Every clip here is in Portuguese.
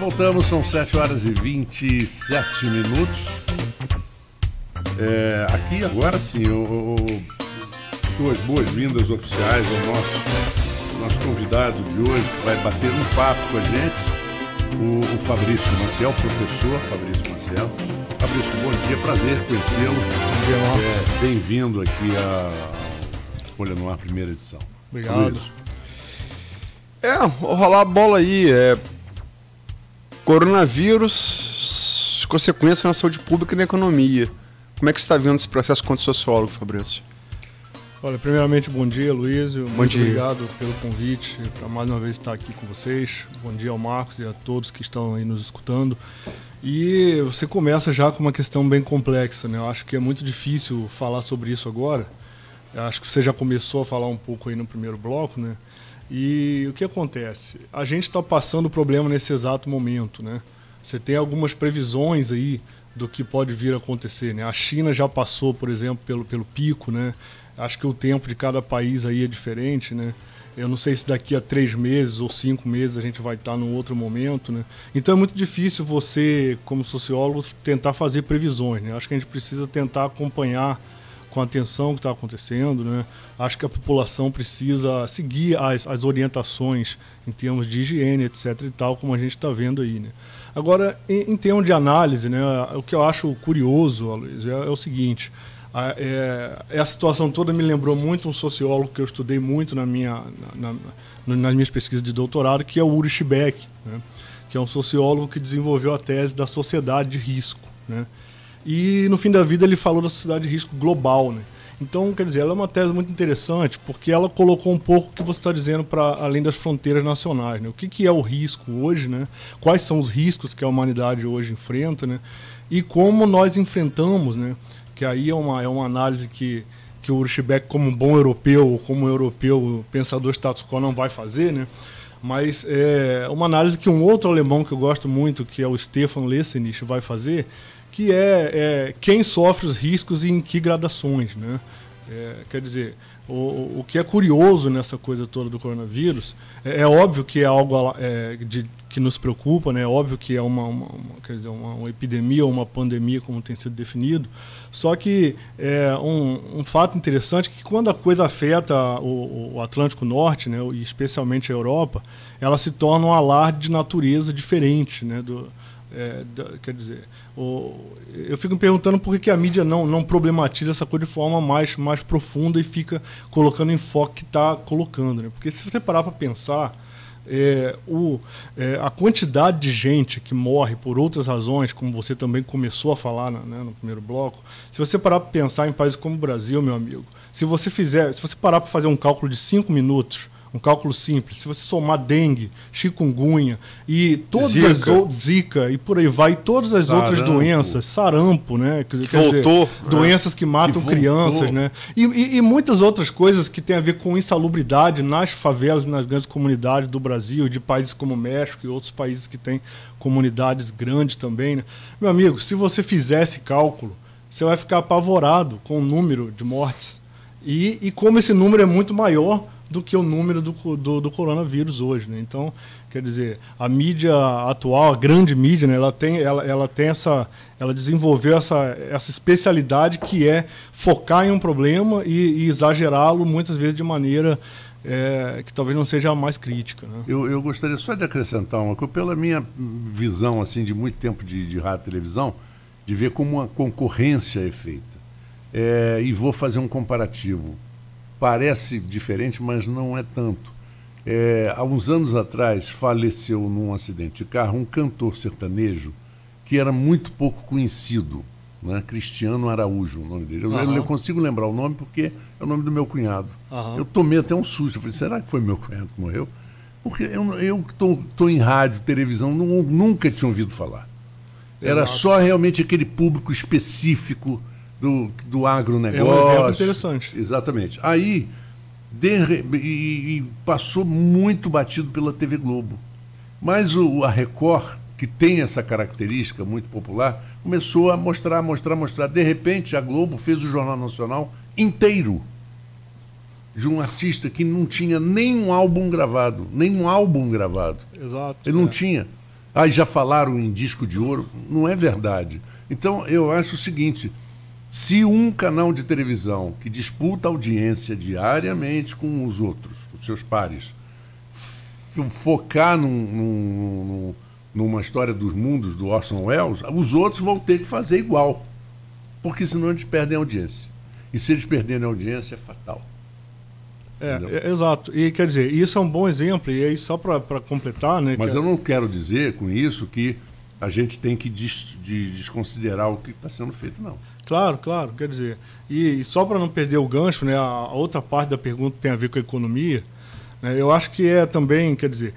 Voltamos, são 7 horas e 27 minutos. Aqui agora sim, duas boas-vindas oficiais ao nosso convidado de hoje, que vai bater um papo com a gente, o Fabrício Maciel, professor Fabrício Maciel. Fabrício, bom dia, prazer conhecê-lo. Bem-vindo aqui à Folha no Ar, primeira edição. Obrigado. Vou rolar a bola aí. Coronavírus, consequência na saúde pública e na economia. Como é que você está vendo esse processo quanto sociólogo, Fabrício? Olha, primeiramente, bom dia, Luísio. Muito obrigado pelo convite para mais uma vez estar aqui com vocês. Bom dia ao Marcos e a todos que estão aí nos escutando. E você começa já com uma questão bem complexa, né? Eu acho que é muito difícil falar sobre isso agora. Eu acho que você já começou a falar um pouco aí no primeiro bloco, né? E o que acontece? A gente está passando o problema nesse exato momento, né? Você tem algumas previsões aí do que pode vir a acontecer, né? A China já passou, por exemplo, pelo pico, né? Acho que o tempo de cada país aí é diferente, né? Eu não sei se daqui a 3 meses ou 5 meses a gente vai estar num outro momento, né? Então é muito difícil você, como sociólogo, tentar fazer previsões, né? Acho que a gente precisa tentar acompanhar com atenção o que está acontecendo, né? Acho que a população precisa seguir as orientações em termos de higiene, etc. e tal, como a gente está vendo aí, né? Agora, em termos de análise, né, o que eu acho curioso, Aloysio, é o seguinte: a situação toda me lembrou muito um sociólogo que eu estudei muito nas minhas pesquisas de doutorado, que é o Uri Schbeck, né? Que é um sociólogo que desenvolveu a tese da sociedade de risco, né? E no fim da vida ele falou da sociedade de risco global, né? Então, quer dizer, ela é uma tese muito interessante porque ela colocou um pouco o que você está dizendo para além das fronteiras nacionais, né? O que é o risco hoje, né? Quais são os riscos que a humanidade hoje enfrenta, né? E como nós enfrentamos, né? Que aí é uma análise que o Uri Schbeck, como um bom europeu, ou como um europeu pensador status quo, não vai fazer, né? Mas é uma análise que um outro alemão que eu gosto muito, que é o Stefan Lessenich, vai fazer, que é quem sofre os riscos e em que gradações, né? Quer dizer, o que é curioso nessa coisa toda do coronavírus, é óbvio que é algo que nos preocupa, né? É óbvio que é uma epidemia ou uma pandemia, como tem sido definido, só que é um fato interessante que quando a coisa afeta o Atlântico Norte, né, e especialmente a Europa, ela se torna um alarde de natureza diferente, né, quer dizer, eu fico me perguntando por que a mídia não problematiza essa coisa de forma mais profunda e fica colocando o enfoque que está colocando, né? Porque se você parar para pensar, a quantidade de gente que morre por outras razões, como você também começou a falar, né, no primeiro bloco, se você parar para pensar em países como o Brasil, meu amigo, se você parar para fazer um cálculo de 5 minutos, um cálculo simples, se você somar dengue, chikungunya e todas Zika e por aí vai, todas as outras doenças, sarampo, né? Quer dizer, doenças que matam crianças, né? E muitas outras coisas que têm a ver com insalubridade nas favelas e nas grandes comunidades do Brasil, de países como o México e outros países que têm comunidades grandes também, né? Meu amigo, se você fizer esse cálculo, você vai ficar apavorado com o número de mortes e como esse número é muito maior do que o número do coronavírus hoje, né? Então, quer dizer, a mídia atual, a grande mídia, né, ela desenvolveu essa especialidade que é focar em um problema e exagerá-lo muitas vezes de maneira que talvez não seja a mais crítica, né? Eu gostaria só de acrescentar uma coisa, pela minha visão assim, de muito tempo de rádio e televisão, de ver como uma concorrência é feita. E vou fazer um comparativo. Parece diferente, mas não é tanto. Há uns anos atrás, faleceu num acidente de carro um cantor sertanejo que era muito pouco conhecido, né? Cristiano Araújo, o nome dele. Eu consigo lembrar o nome porque é o nome do meu cunhado. Eu tomei até um susto. Eu falei, será que foi meu cunhado que morreu? Porque eu estou em rádio, televisão, nunca tinha ouvido falar. Era só realmente aquele público específico do agronegócio. É um exemplo interessante. Exatamente. Aí, passou muito batido pela TV Globo. Mas a Record, que tem essa característica muito popular, começou a mostrar. De repente, a Globo fez o Jornal Nacional inteiro de um artista que não tinha nenhum álbum gravado. Exato. Ele não tinha. Já falaram em disco de ouro. Não é verdade. Então, eu acho o seguinte, se um canal de televisão que disputa audiência diariamente com os outros, os seus pares, focar numa história dos mundos do Orson Welles, os outros vão ter que fazer igual, porque senão eles perdem a audiência. E se eles perderem a audiência, é fatal. Exato. E quer dizer, isso é um bom exemplo, e aí só para completar, né? Mas eu não quero dizer com isso que a gente tem que desconsiderar o que está sendo feito, não. Claro, quer dizer, e só para não perder o gancho, né, a outra parte da pergunta tem a ver com a economia, né, eu acho que é também, quer dizer,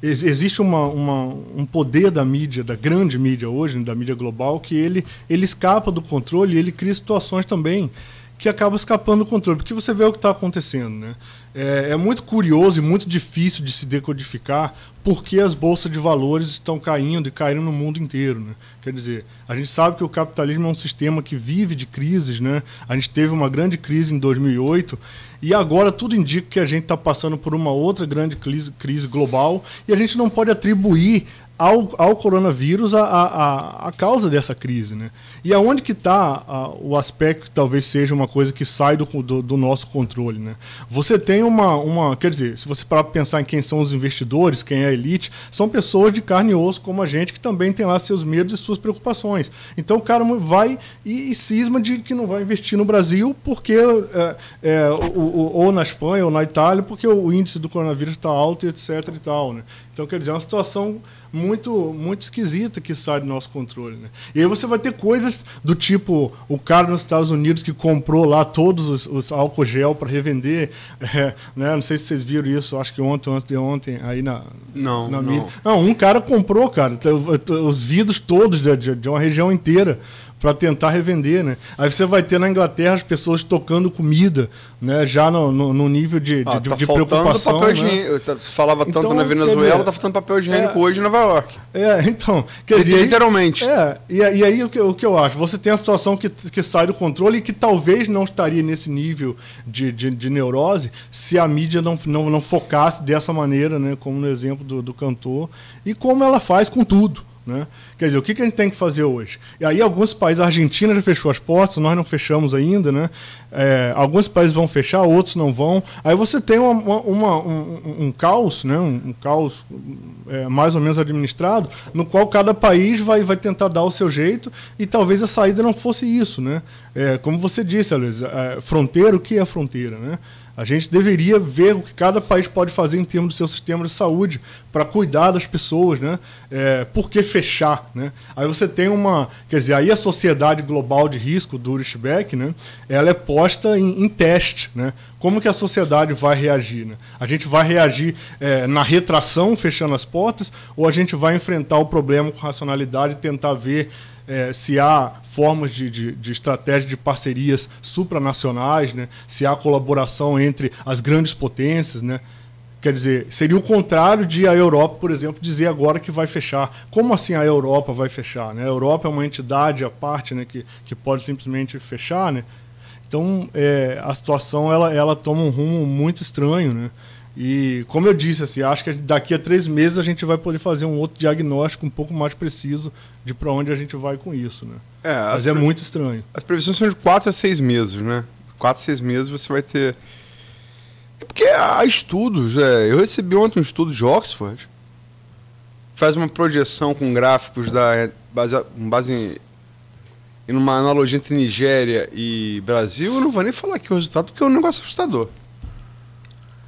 existe um poder da mídia, da grande mídia hoje, da mídia global, que ele escapa do controle e ele cria situações também que acabam escapando do controle, porque você vê o que está acontecendo, né? É muito curioso e muito difícil de se decodificar porque as bolsas de valores estão caindo e caindo no mundo inteiro, né? Quer dizer, a gente sabe que o capitalismo é um sistema que vive de crises, né? A gente teve uma grande crise em 2008 e agora tudo indica que a gente está passando por uma outra grande crise global e a gente não pode atribuir ao coronavírus a causa dessa crise, né? E aonde que está o aspecto que talvez seja uma coisa que sai do nosso controle, né? Você tem quer dizer, se você parar para pensar em quem são os investidores, quem é a elite, são pessoas de carne e osso como a gente que também tem lá seus medos e suas preocupações. Então o cara vai e cisma de que não vai investir no Brasil porque ou na Espanha ou na Itália porque o índice do coronavírus está alto e etc e tal, né? Então quer dizer, é uma situação muito, muito esquisita que sai do nosso controle, né? E aí você vai ter coisas do tipo o cara nos Estados Unidos que comprou lá todos os álcool gel para revender, né? Não sei se vocês viram isso, acho que ontem ou antes de ontem aí na mídia. Não, um cara comprou, cara, os vidros todos de uma região inteira para tentar revender, né? Aí você vai ter na Inglaterra as pessoas tocando comida, né? Já no nível de preocupação. Papel né? Falava tanto na Venezuela, tá faltando papel higiênico hoje em Nova York. Então, quer dizer, literalmente. E aí o que eu acho? Você tem a situação que sai do controle e que talvez não estaria nesse nível de neurose se a mídia não focasse dessa maneira, né? Como no exemplo do cantor, e como ela faz com tudo. Né? Quer dizer, o que a gente tem que fazer hoje? E aí alguns países, a Argentina já fechou as portas, nós não fechamos ainda, né? Alguns países vão fechar, outros não vão. Aí você tem um caos, né? Um caos mais ou menos administrado, no qual cada país vai tentar dar o seu jeito e talvez a saída não fosse isso, né? Como você disse, Aloysio, fronteira, o que é fronteira, né? A gente deveria ver o que cada país pode fazer em termos do seu sistema de saúde para cuidar das pessoas, né? Por que fechar, né? Aí você tem quer dizer, aí a sociedade global de risco do Ulrich Beck, né? Ela é posta em teste, né? Como que a sociedade vai reagir, né? A gente vai reagir na retração, fechando as portas, ou a gente vai enfrentar o problema com racionalidade e tentar ver se há formas de estratégia de parcerias supranacionais, né? Se há colaboração entre as grandes potências, né? Quer dizer, seria o contrário de a Europa, por exemplo, dizer agora que vai fechar. Como assim a Europa vai fechar, né? A Europa é uma entidade à parte, né? Que pode simplesmente fechar, né? Então, a situação ela toma um rumo muito estranho, né? E, como eu disse, assim, acho que daqui a 3 meses a gente vai poder fazer um outro diagnóstico um pouco mais preciso de para onde a gente vai com isso, né? Mas é muito estranho. As previsões são de 4 a 6 meses, né? 4 a 6 meses você vai ter... Porque há estudos, eu recebi ontem um estudo de Oxford, faz uma projeção com gráficos base em uma analogia entre Nigéria e Brasil. Eu não vou nem falar aqui o resultado, porque é um negócio assustador.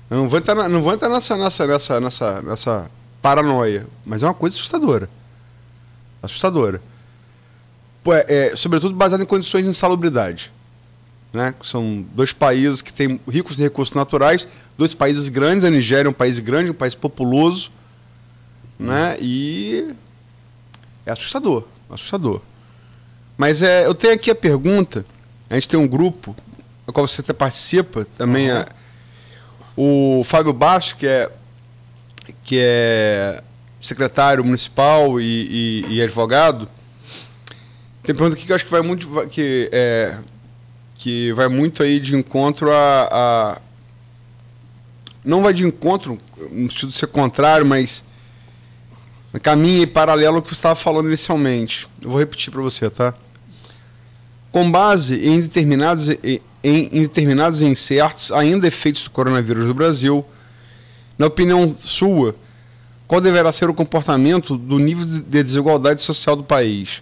Eu não vou entrar nessa paranoia, mas é uma coisa assustadora. Assustadora. Sobretudo baseada em condições de insalubridade. Né? São 2 países que têm ricos em recursos naturais, 2 países grandes. A Nigéria é um país grande, um país populoso. Né? E é assustador. Mas eu tenho aqui a pergunta. A gente tem um grupo, no qual você até participa também. O Fábio Baixo, que é secretário municipal e advogado, tem pergunta aqui que eu acho que vai muito, que vai muito aí de encontro não vai de encontro, no sentido de ser contrário, mas caminha em paralelo ao que você estava falando inicialmente. Eu vou repetir para você, tá? Com base em determinados e incertos ainda efeitos do coronavírus no Brasil, na opinião sua, qual deverá ser o comportamento do nível de desigualdade social do país?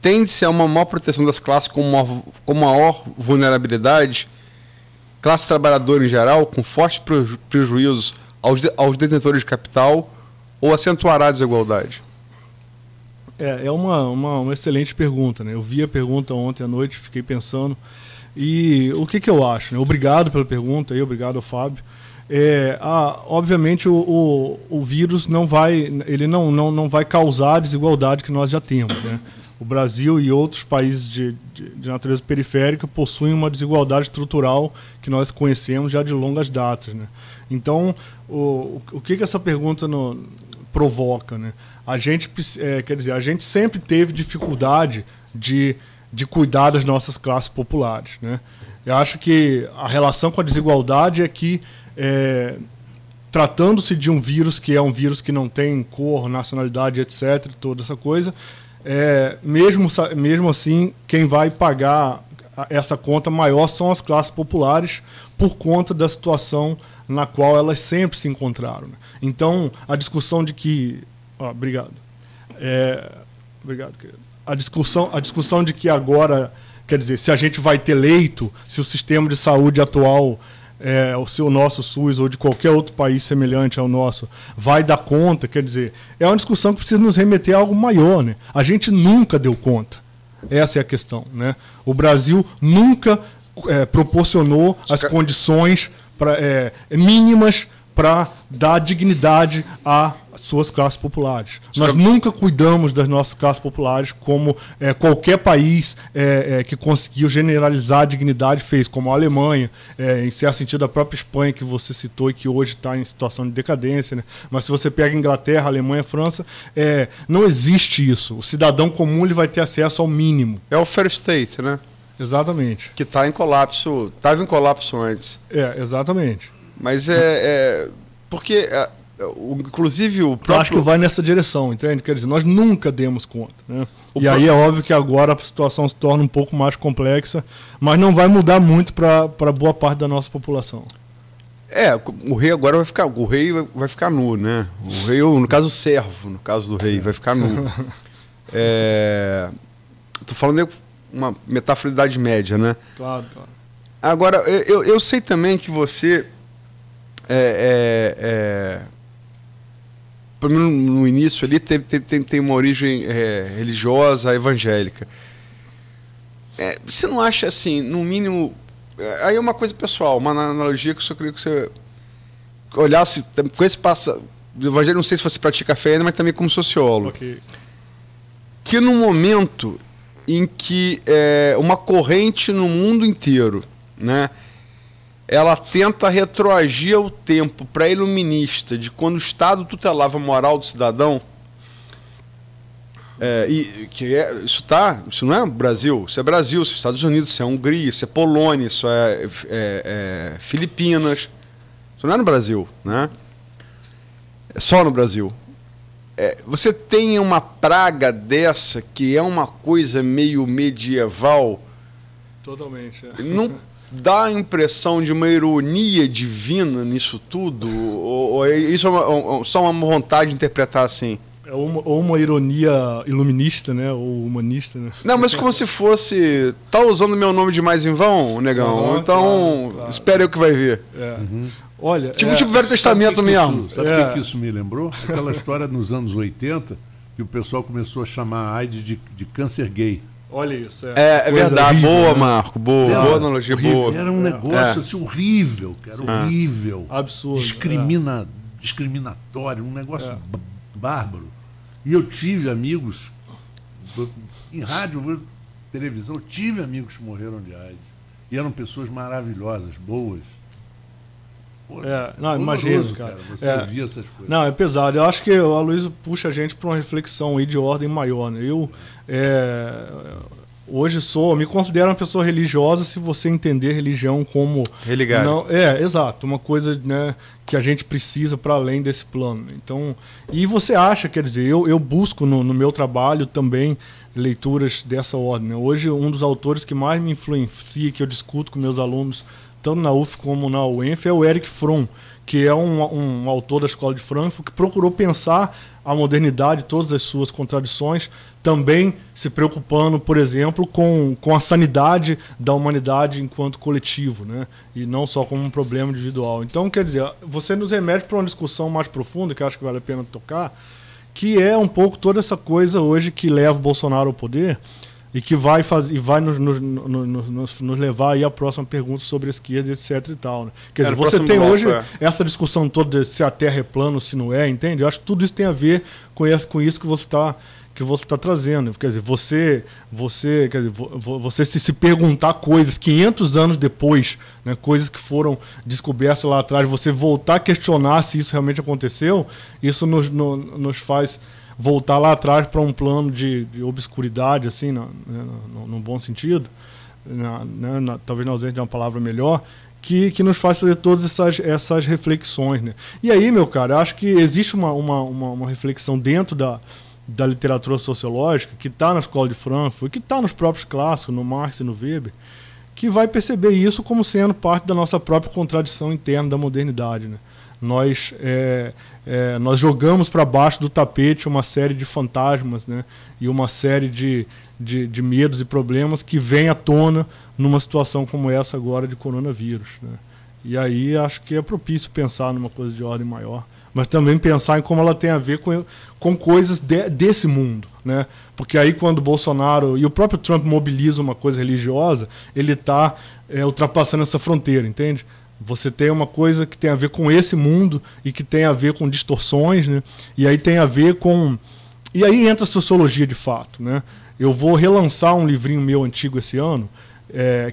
Tende-se a uma maior proteção das classes com maior vulnerabilidade, classe trabalhadora em geral, com fortes prejuízos aos detentores de capital, ou acentuará a desigualdade? É uma excelente pergunta, né? Eu vi a pergunta ontem à noite, fiquei pensando. E o que eu acho? Né? Obrigado pela pergunta, e obrigado ao Fábio. Obviamente o vírus não vai causar a desigualdade que nós já temos, né? O Brasil e outros países de natureza periférica possuem uma desigualdade estrutural que nós conhecemos já de longas datas, né? Então, o que essa pergunta provoca, né? A gente sempre teve dificuldade de cuidar das nossas classes populares, né? Eu acho que a relação com a desigualdade é que, tratando-se de um vírus que é um vírus que não tem cor, nacionalidade, etc., toda essa coisa, mesmo assim, quem vai pagar essa conta maior são as classes populares por conta da situação na qual elas sempre se encontraram, né? Então, a discussão de que... obrigado. Obrigado, querido. A discussão de que agora, quer dizer, se a gente vai ter leito, se o sistema de saúde atual, o nosso SUS ou de qualquer outro país semelhante ao nosso, vai dar conta, quer dizer, é uma discussão que precisa nos remeter a algo maior, né? A gente nunca deu conta. Essa é a questão, né? O Brasil nunca proporcionou as condições mínimas para dar dignidade às suas classes populares. Nós nunca cuidamos das nossas classes populares como qualquer país que conseguiu generalizar a dignidade fez, como a Alemanha, em certo sentido a própria Espanha, que você citou e que hoje está em situação de decadência, né? Mas se você pega a Inglaterra, a Alemanha, a França, não existe isso. O cidadão comum ele vai ter acesso ao mínimo. É o fair state, né? Exatamente. Que está em colapso, estava em colapso antes. Exatamente. Mas porque, inclusive, o próprio... Eu acho que vai nessa direção, entende? Quer dizer, nós nunca demos conta, né? Aí é óbvio que agora a situação se torna um pouco mais complexa, mas não vai mudar muito para boa parte da nossa população. O rei agora vai ficar nu, né? O rei, no caso o servo, no caso do rei, vai ficar nu. Estou falando de uma metáfora de Idade Média, né? Claro. Agora, eu sei também que você... no início ali tem uma origem religiosa, evangélica. Você não acha assim, no mínimo... Aí é uma coisa pessoal, uma analogia que eu só queria que você olhasse com esse passado do evangelho, não sei se você pratica fé ainda, mas também como sociólogo. Okay. Que no momento em que uma corrente no mundo inteiro, né, ela tenta retroagir ao tempo pré-iluminista de quando o Estado tutelava a moral do cidadão, isso não é Brasil, isso é Brasil, isso é Estados Unidos, isso é Hungria, isso é Polônia, isso é Filipinas, isso não é no Brasil, né? É só no Brasil. Você tem uma praga dessa que é uma coisa meio medieval. Totalmente. Não dá a impressão de uma ironia divina nisso tudo? Ou isso é só uma vontade de interpretar assim? Ou uma ironia iluminista, né? Ou humanista, né? Não, mas como se fosse... Tá usando meu nome demais em vão, negão? Então, claro. Espere o que vai ver. Olha, tipo Velho Testamento mesmo. Sabe o que isso me lembrou? Aquela história nos anos 80, que o pessoal começou a chamar a AIDS de câncer gay. Olha isso. É verdade. Horrível, boa, né? Marco. Boa analogia, boa. Era um negócio assim, horrível, cara. Horrível. Absurdo. Discriminatório, um negócio bárbaro. E eu tive amigos, em rádio, televisão, eu tive amigos que morreram de AIDS. E eram pessoas maravilhosas, boas. Pô, não, imagino, cara. Você ouvia essas coisas. Não, é pesado. Eu acho que o Aloysio puxa a gente para uma reflexão aí de ordem maior, né? Hoje me considero uma pessoa religiosa se você entender religião como... Religado. Não, exato, uma coisa, né, que a gente precisa para além desse plano. Então, e você acha, quer dizer, eu busco no meu trabalho também leituras dessa ordem, né? Hoje, um dos autores que mais me influencia, que eu discuto com meus alunos, tanto na UF como na UENF, é o Erich Fromm, que é um autor da Escola de Frankfurt, que procurou pensar a modernidade, todas as suas contradições, também se preocupando, por exemplo, com a sanidade da humanidade enquanto coletivo, né? E não só como um problema individual. Então, quer dizer, você nos remete para uma discussão mais profunda, que eu acho que vale a pena tocar, que é um pouco toda essa coisa hoje que leva o Bolsonaro ao poder e que vai nos levar aí à próxima pergunta sobre a esquerda, etc. e tal, né? Quer dizer, você tem bloco, hoje essa discussão toda de se a Terra é plana ou se não é, entende? Eu acho que tudo isso tem a ver com isso que você está trazendo. Quer dizer, você se perguntar coisas 500 anos depois, né, coisas que foram descobertas lá atrás, você voltar a questionar se isso realmente aconteceu, isso nos faz voltar lá atrás para um plano de obscuridade, assim, num bom sentido, talvez na ausência de uma palavra melhor, que nos faz fazer todas essas reflexões, né? E aí, meu cara, eu acho que existe uma reflexão dentro da literatura sociológica, que está na Escola de Frankfurt, que está nos próprios clássicos, no Marx e no Weber, que vai perceber isso como sendo parte da nossa própria contradição interna da modernidade, né? Nós jogamos para baixo do tapete uma série de fantasmas, né? E uma série de medos e problemas que vêm à tona numa situação como essa agora de coronavírus, né? E aí acho que é propício pensar numa coisa de ordem maior, mas também pensar em como ela tem a ver com coisas desse mundo, né? Porque aí quando o Bolsonaro e o próprio Trump mobilizam uma coisa religiosa, ele está ultrapassando essa fronteira, entende? Você tem uma coisa que tem a ver com esse mundo e que tem a ver com distorções, né? E aí tem a ver com... E aí entra a sociologia de fato, né? Eu vou relançar um livrinho meu antigo esse ano,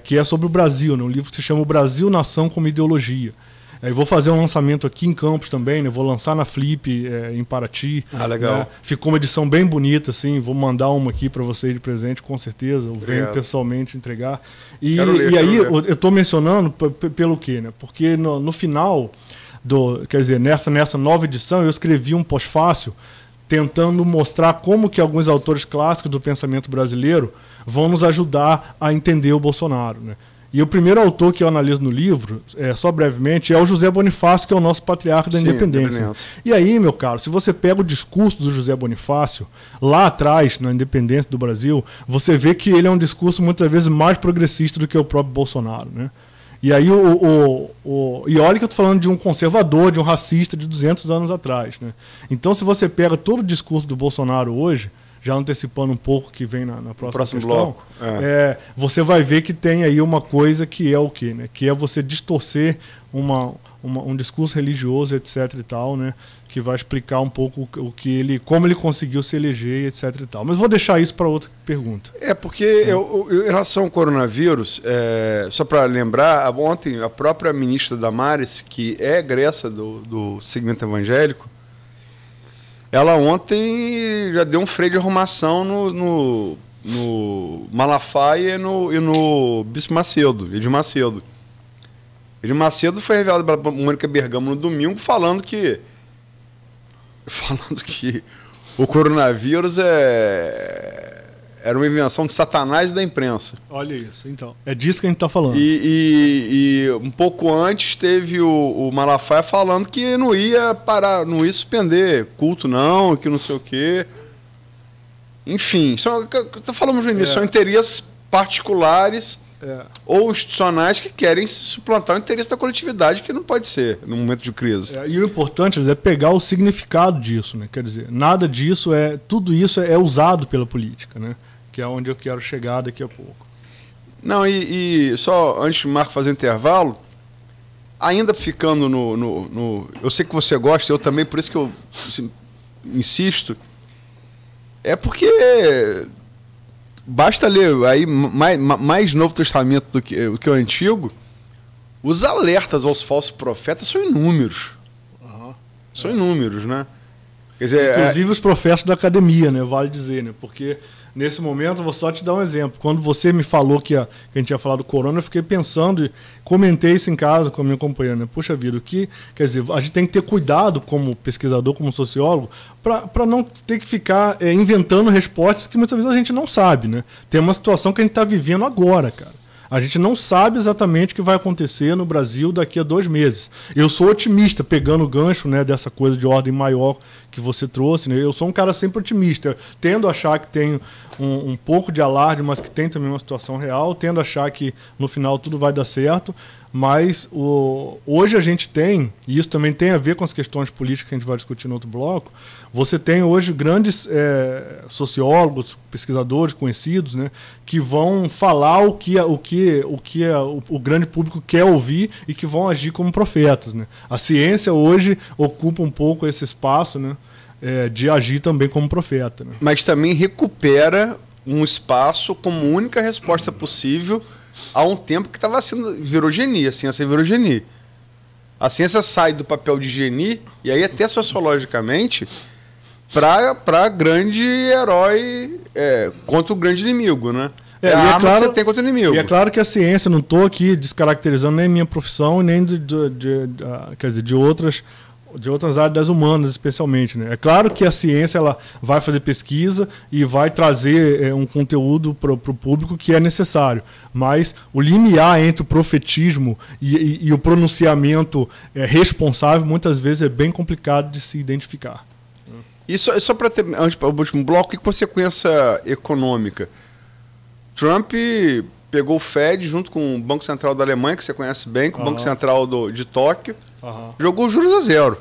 que é sobre o Brasil, né? Um livro que se chama O Brasil, Nação como Ideologia. Eu vou fazer um lançamento aqui em Campos também, né? Vou lançar na Flip, em Paraty. Ah, legal. Né? Ficou uma edição bem bonita, assim. Vou mandar uma aqui para vocês de presente, com certeza. Eu venho pessoalmente entregar. E aí eu estou mencionando pelo quê, né? Porque no final, quer dizer, nessa nova edição, eu escrevi um pós-fácil tentando mostrar como que alguns autores clássicos do pensamento brasileiro vão nos ajudar a entender o Bolsonaro, né? E o primeiro autor que eu analiso no livro, só brevemente, é o José Bonifácio, que é o nosso patriarca da independência. E aí, meu caro, se você pega o discurso do José Bonifácio, lá atrás, na independência do Brasil, você vê que ele é um discurso muitas vezes mais progressista do que o próprio Bolsonaro, né? E aí, e olha que eu estou falando de um conservador, de um racista de 200 anos atrás, né? Então, se você pega todo o discurso do Bolsonaro hoje, já antecipando um pouco que vem na próxima questão, bloco. Você vai ver que tem aí uma coisa que é o quê, né? Que é você distorcer um discurso religioso, etc. e tal, né? Que vai explicar um pouco como ele conseguiu se eleger, etc. e tal. Mas vou deixar isso para outra pergunta. Porque em relação ao coronavírus, só para lembrar, ontem a própria ministra Damares, que é egressa do segmento evangélico, ela ontem já deu um freio de arrumação no Malafaia e no Bispo Macedo, Edir Macedo. Edir Macedo foi revelado pela Mônica Bergamo no domingo falando que o coronavírus era uma invenção de Satanás e da imprensa. Olha isso, então. É disso que a gente está falando. E um pouco antes teve o Malafaia falando que não ia parar, não ia suspender culto não, que não sei o quê. Enfim, estou falando no início, são interesses particulares ou institucionais que querem suplantar o interesse da coletividade, que não pode ser num momento de crise. E o importante é pegar o significado disso, né? Quer dizer, nada disso tudo isso é usado pela política, né? Que é onde eu quero chegar daqui a pouco. Não, e só antes de o Marco fazer o intervalo, ainda ficando eu sei que você gosta, eu também, por isso que eu insisto, é porque basta ler aí mais Novo Testamento do que o Antigo, os alertas aos falsos profetas são inúmeros. São inúmeros, né? Quer dizer, Inclusive os profetas da academia, né? Vale dizer, né? Porque nesse momento, vou só te dar um exemplo. Quando você me falou que a gente ia falar do corona, eu fiquei pensando e comentei isso em casa com a minha companheira, né? Puxa vida, quer dizer, a gente tem que ter cuidado como pesquisador, como sociólogo, para não ter que ficar inventando respostas que muitas vezes a gente não sabe, né? Tem uma situação que a gente está vivendo agora, cara. A gente não sabe exatamente o que vai acontecer no Brasil daqui a 2 meses. Eu sou otimista, pegando o gancho, né, dessa coisa de ordem maior que você trouxe. Né? Eu sou um cara sempre otimista. Tendo a achar que tem um pouco de alarde, mas que tem também uma situação real. Tendo a achar que no final tudo vai dar certo. Mas hoje a gente tem, e isso também tem a ver com as questões políticas que a gente vai discutir no outro bloco, você tem hoje grandes sociólogos, pesquisadores conhecidos, né, que vão falar o que o grande público quer ouvir e que vão agir como profetas. Né? A ciência hoje ocupa um pouco esse espaço, né, de agir também como profeta. Né? Mas também recupera um espaço como única resposta possível há um tempo que estava virou genie, a ciência virou genie. A ciência sai do papel de genie, e aí até sociologicamente, para grande herói contra o grande inimigo, né? A arma claro, que você tem contra o inimigo. E é claro que a ciência, não estou aqui descaracterizando nem minha profissão, nem quer dizer, de outras áreas das humanas, especialmente. Né? É claro que a ciência ela vai fazer pesquisa e vai trazer um conteúdo para o público que é necessário. Mas o limiar entre o profetismo e o pronunciamento responsável, muitas vezes, é bem complicado de se identificar. E só para ter, antes para o último bloco, que consequência econômica? Trump pegou o Fed junto com o Banco Central da Alemanha, que você conhece bem, com o Banco Central de Tóquio, jogou os juros a zero.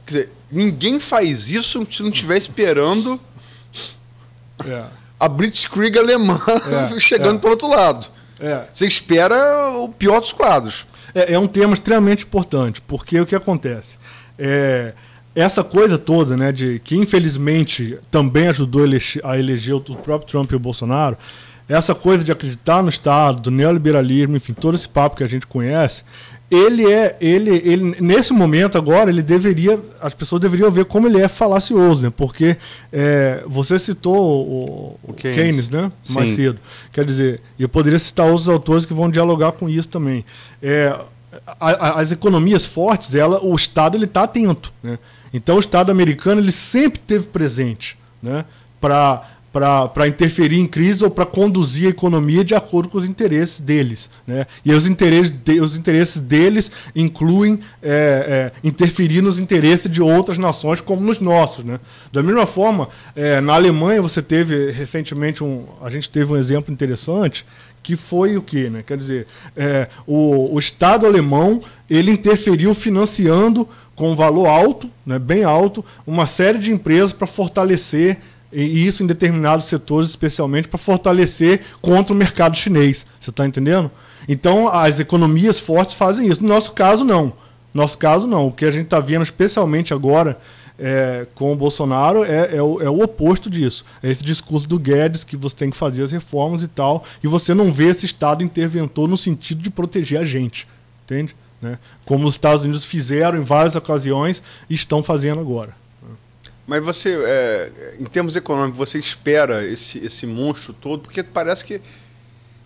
Quer dizer, ninguém faz isso se não estiver esperando a Blitzkrieg alemã chegando para o outro lado. Você espera o pior dos quadros. É um tema extremamente importante, porque o que acontece? Essa coisa toda, né, de que infelizmente também ajudou a eleger o próprio Trump e o Bolsonaro, essa coisa de acreditar no Estado, do neoliberalismo, enfim, todo esse papo que a gente conhece, ele nesse momento agora, as pessoas deveriam ver como ele é falacioso, né? Porque você citou o Keynes, né? Mais cedo. Quer dizer, eu poderia citar outros autores que vão dialogar com isso também. As economias fortes, o Estado está atento, né? Então o Estado americano ele sempre esteve presente, né? Para interferir em crise ou para conduzir a economia de acordo com os interesses deles. Né? E os interesses deles incluem interferir nos interesses de outras nações como nos nossos. Né? Da mesma forma, na Alemanha você teve recentemente a gente teve um exemplo interessante que foi o quê? Né? Quer dizer, o Estado alemão ele interferiu financiando com um valor alto, né, bem alto, uma série de empresas para fortalecer, e isso em determinados setores, especialmente para fortalecer contra o mercado chinês. Você está entendendo? Então, as economias fortes fazem isso. No nosso caso, não. O que a gente está vendo, especialmente agora, com o Bolsonaro, é o oposto disso. É esse discurso do Guedes, que você tem que fazer as reformas e tal, e você não vê esse Estado interventor no sentido de proteger a gente. Entende? Né? Como os Estados Unidos fizeram em várias ocasiões e estão fazendo agora. Mas você, em termos econômicos, você espera esse monstro todo? Porque parece que,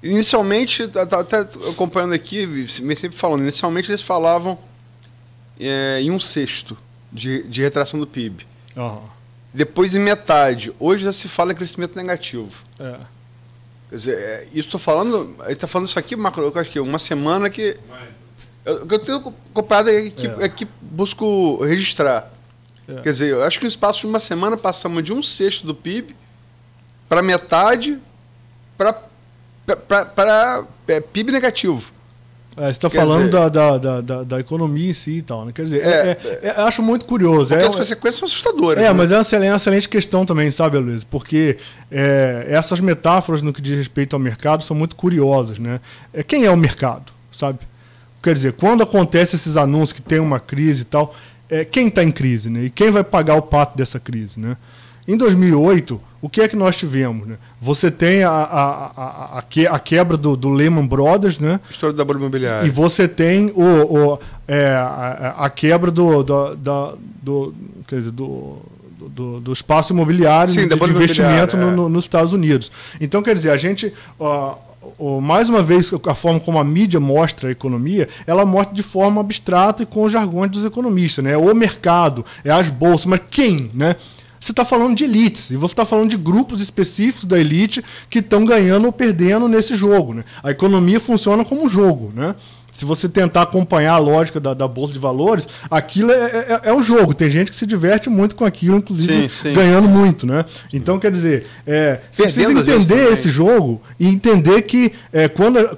inicialmente, até acompanhando aqui, me sempre falando, inicialmente eles falavam em 1/6 de retração do PIB. Depois em metade. Hoje já se fala em crescimento negativo. Quer dizer, isso estou falando, ele está falando isso aqui, Marco, eu acho que uma semana que... Eu tenho comparado aqui busco registrar. Quer dizer, eu acho que no espaço de uma semana passamos de 1/6 do PIB para metade para PIB negativo. Você está falando da economia em si e tal, né? Quer dizer, acho muito curioso. Porque as consequências são assustadoras. Né? Mas é uma excelente questão também, sabe, Luiz? Porque essas metáforas no que diz respeito ao mercado são muito curiosas, né? Quem é o mercado, sabe? Quer dizer, quando acontece esses anúncios que tem uma crise e tal, quem está em crise, né? E quem vai pagar o pato dessa crise, né? Em 2008, o que é que nós tivemos? Né? Você tem a quebra do Lehman Brothers, né? História da bolha imobiliária. E você tem a quebra quer dizer, do espaço imobiliário, Sim, de investimento nos Estados Unidos. Então, quer dizer, a gente... mais uma vez, a forma como a mídia mostra a economia, ela mostra de forma abstrata e com os jargões dos economistas, né? O mercado, as bolsas, mas quem, né? Você está falando de elites, e você está falando de grupos específicos da elite que estão ganhando ou perdendo nesse jogo, né? A economia funciona como um jogo, né? Se você tentar acompanhar a lógica da Bolsa de Valores, aquilo é um jogo. Tem gente que se diverte muito com aquilo, inclusive sim. ganhando muito, né? Então, quer dizer, você precisa entender esse jogo e entender que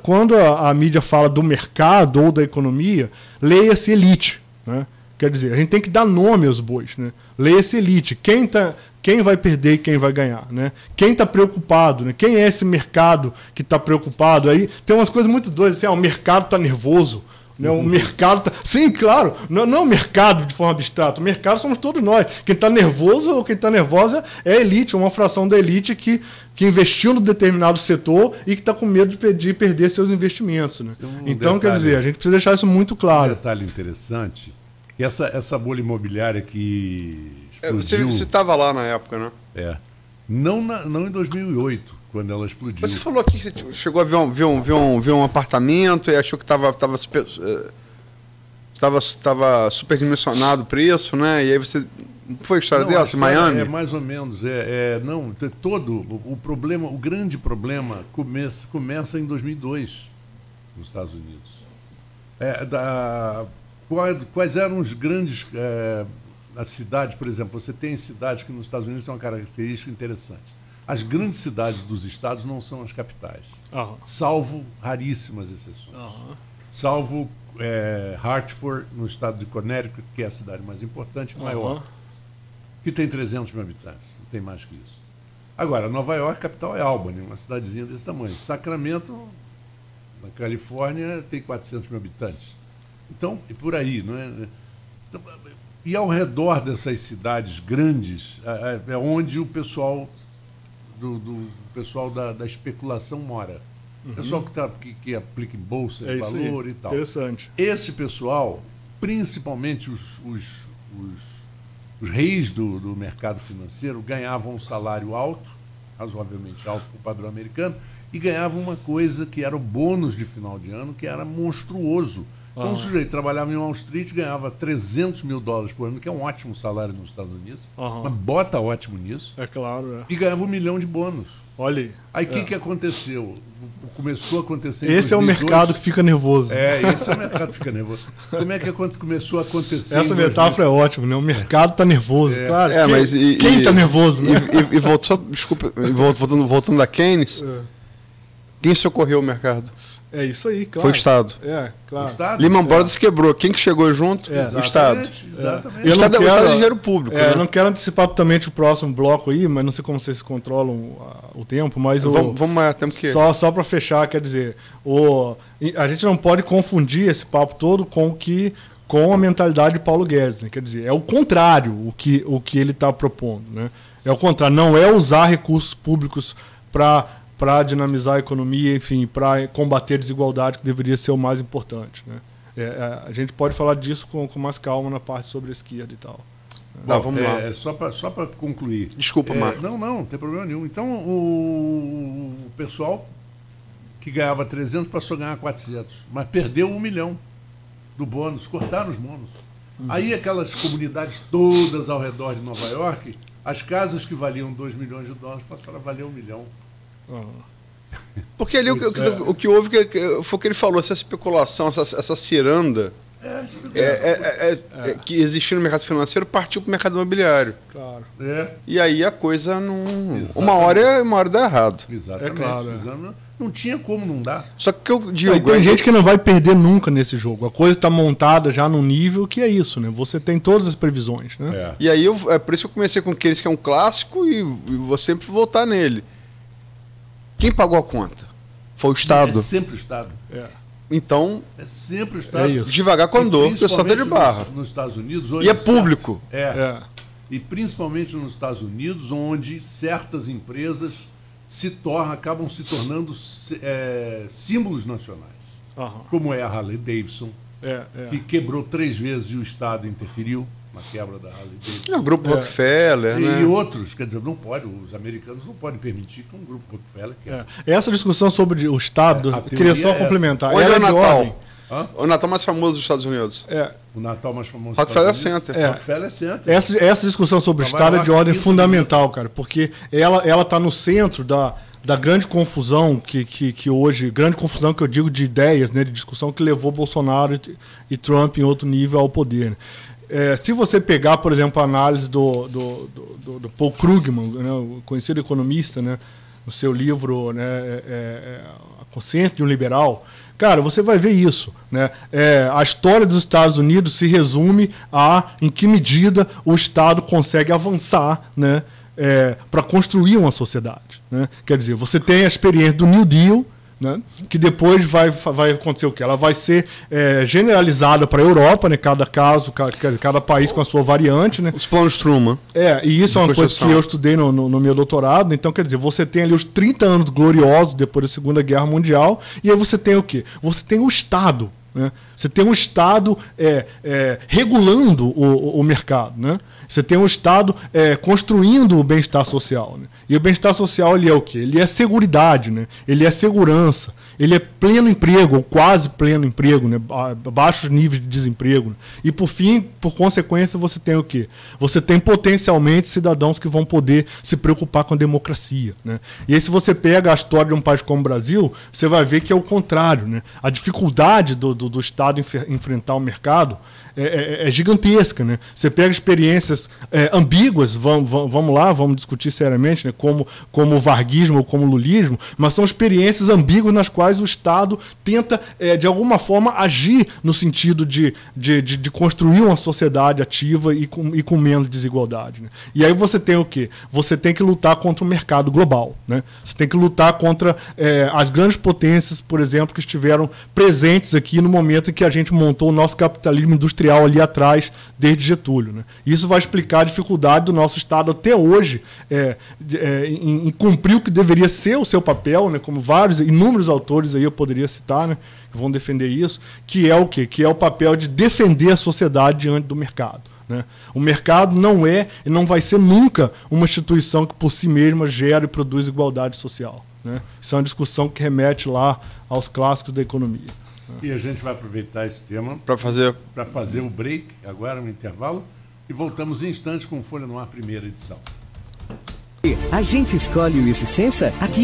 quando a mídia fala do mercado ou da economia, leia-se elite, né? Quer dizer, a gente tem que dar nome aos bois, né? Leia-se elite. Quem vai perder e quem vai ganhar, né? Quem está preocupado, né? Quem é esse mercado que está preocupado? Aí tem umas coisas muito doidas, assim, o mercado está nervoso, né? O mercado está... Sim, claro, não o mercado de forma abstrata, o mercado somos todos nós. Quem está nervoso ou quem está nervosa é a elite, uma fração da elite que investiu no determinado setor e que está com medo de perder seus investimentos, né? Então, quer dizer, a gente precisa deixar isso muito claro. Um detalhe interessante, essa bolha imobiliária que explodiu... Você estava lá na época, né? Não em 2008, quando ela explodiu. Você falou aqui que você chegou a ver um apartamento e achou que estava superdimensionado o preço, né? E aí você... Foi a história dessa, em Miami? É mais ou menos. O problema, o grande problema começa em 2002, nos Estados Unidos. Quais eram os grandes... as cidades, por exemplo, você tem cidades que nos Estados Unidos têm uma característica interessante. As grandes cidades dos estados não são as capitais, salvo raríssimas exceções. Salvo Hartford, no estado de Connecticut, que é a cidade mais importante, maior, que tem 300 mil habitantes, não tem mais que isso. Agora, Nova York, a capital é Albany, uma cidadezinha desse tamanho. Sacramento, na Califórnia, tem 400 mil habitantes. Então, e por aí, não é? Então, e ao redor dessas cidades grandes é onde o pessoal da especulação mora. O pessoal que aplica em bolsa de valor e tal. Interessante. Esse pessoal, principalmente os reis do mercado financeiro, ganhavam um salário alto, razoavelmente alto para o padrão americano, e ganhavam uma coisa que era o bônus de final de ano, que era monstruoso. Então, o sujeito trabalhava em Wall Street, ganhava $300 mil por ano, que é um ótimo salário nos Estados Unidos, mas bota ótimo nisso. É claro. E ganhava $1 milhão de bônus. Olha aí. Aí o que aconteceu? Começou a acontecer... Esse é o mercado que fica nervoso. Esse é o mercado que fica nervoso. Como é que começou a acontecer? Essa metáfora é ótima, né? O mercado está nervoso, claro. Mas quem está nervoso, né? Voltando da Keynes, quem socorreu o mercado? É isso aí, claro. Foi o Estado. Claro. O Estado? Lehman Brothers quebrou. Quem que chegou junto? O Estado. Exatamente. O Estado é dinheiro público. Eu não quero antecipar totalmente o próximo bloco aí, mas não sei como vocês controlam o tempo, mas vamos lá, temos que... Só para fechar, quer dizer, a gente não pode confundir esse papo todo com a mentalidade de Paulo Guedes, né? Quer dizer, é o contrário o que ele está propondo, né? É o contrário, não é usar recursos públicos para dinamizar a economia, enfim, para combater a desigualdade, que deveria ser o mais importante, né? A gente pode falar disso com mais calma na parte sobre a esquerda e tal. Bom, vamos lá. Só para concluir. Desculpa, Marco. Não tem problema nenhum. Então, o pessoal que ganhava 300 passou a ganhar 400, mas perdeu $1 milhão do bônus, cortaram os bônus. Aí aquelas comunidades todas ao redor de Nova York, as casas que valiam $2 milhões passaram a valer $1 milhão. Porque ali o que houve foi o que ele falou, essa especulação, essa ciranda que existia no mercado financeiro partiu para o mercado imobiliário. Claro. E aí a coisa não... Uma hora dá errado. Exatamente. Claro, não tinha como não dar. Só que eu digo... Tem gente que não vai perder nunca nesse jogo. A coisa está montada já num nível que é isso, né? Você tem todas as previsões, né? E aí por isso que eu comecei com aqueles que é um clássico e vou sempre voltar nele. Quem pagou a conta? Foi o Estado. É sempre o Estado. Então, é sempre o Estado. Devagar com a dor, o pessoal está de barra. Nos Estados Unidos, e é público. E principalmente nos Estados Unidos, onde certas empresas acabam se tornando símbolos nacionais. Como é a Harley Davidson, que quebrou 3 vezes e o Estado interferiu. uma quebra da Harley Davidson. É o grupo Rockefeller, né? E outros, quer dizer, não pode, os americanos não podem permitir que um grupo Rockefeller quebre. Essa discussão sobre o Estado, queria só complementar. Onde é o de Natal? ordem. O Natal mais famoso dos Estados Unidos. O Natal mais famoso Rockefeller Center. Rockefeller Center. Essa discussão sobre o Estado é de ordem fundamental, cara, porque ela está no centro da grande confusão que hoje, grande confusão que eu digo de ideias, né, de discussão que levou Bolsonaro e Trump em outro nível ao poder. Né? Se você pegar, por exemplo, a análise do Paul Krugman, né, o conhecido economista, né, no seu livro, né, A Consciência de um Liberal, cara, você vai ver isso. Né? A história dos Estados Unidos se resume a em que medida o Estado consegue avançar, né, para construir uma sociedade. Né? Quer dizer, você tem a experiência do New Deal, né, que depois vai acontecer o quê? Ela vai ser generalizada para a Europa, né, cada país com a sua variante. Né? Os planos Truman. E isso é uma coisa que eu estudei no meu doutorado. Então, quer dizer, você tem ali os 30 anos gloriosos depois da Segunda Guerra Mundial, e aí você tem o quê? Você tem o Estado. Né? Você tem um Estado regulando o mercado. Né? Você tem um Estado construindo o bem-estar social. Né? E o bem-estar social ele é o quê? Ele é seguridade, né? Ele é segurança, ele é pleno emprego, ou quase pleno emprego, né? Baixos níveis de desemprego. Né? E, por fim, por consequência, você tem o quê? Você tem potencialmente cidadãos que vão poder se preocupar com a democracia. Né? E aí, se você pega a história de um país como o Brasil, você vai ver que é o contrário. Né? A dificuldade do Estado enfrentar o mercado é gigantesca. Né? Você pega experiências ambíguas, vamos discutir seriamente, né? como o varguismo ou como o lulismo, mas são experiências ambíguas nas quais o Estado tenta, de alguma forma, agir no sentido de construir uma sociedade ativa e com menos desigualdade. Né? E aí você tem o quê? Você tem que lutar contra o mercado global. Né? Você tem que lutar contra as grandes potências, por exemplo, que estiveram presentes aqui no momento em que a gente montou o nosso capitalismo industrial ali atrás, desde Getúlio. Né? Isso vai explicar a dificuldade do nosso Estado até hoje em cumprir o que deveria ser o seu papel, né? Como inúmeros autores aí eu poderia citar, né? Que vão defender isso, que é o quê? Que é o papel de defender a sociedade diante do mercado. Né? O mercado não é e não vai ser nunca uma instituição que por si mesma gera e produz igualdade social. Né? Isso é uma discussão que remete lá aos clássicos da economia. E a gente vai aproveitar esse tema para fazer o break, agora no intervalo, e voltamos em instantes com Folha no Ar, primeira edição. A gente escolhe o Licença aqui.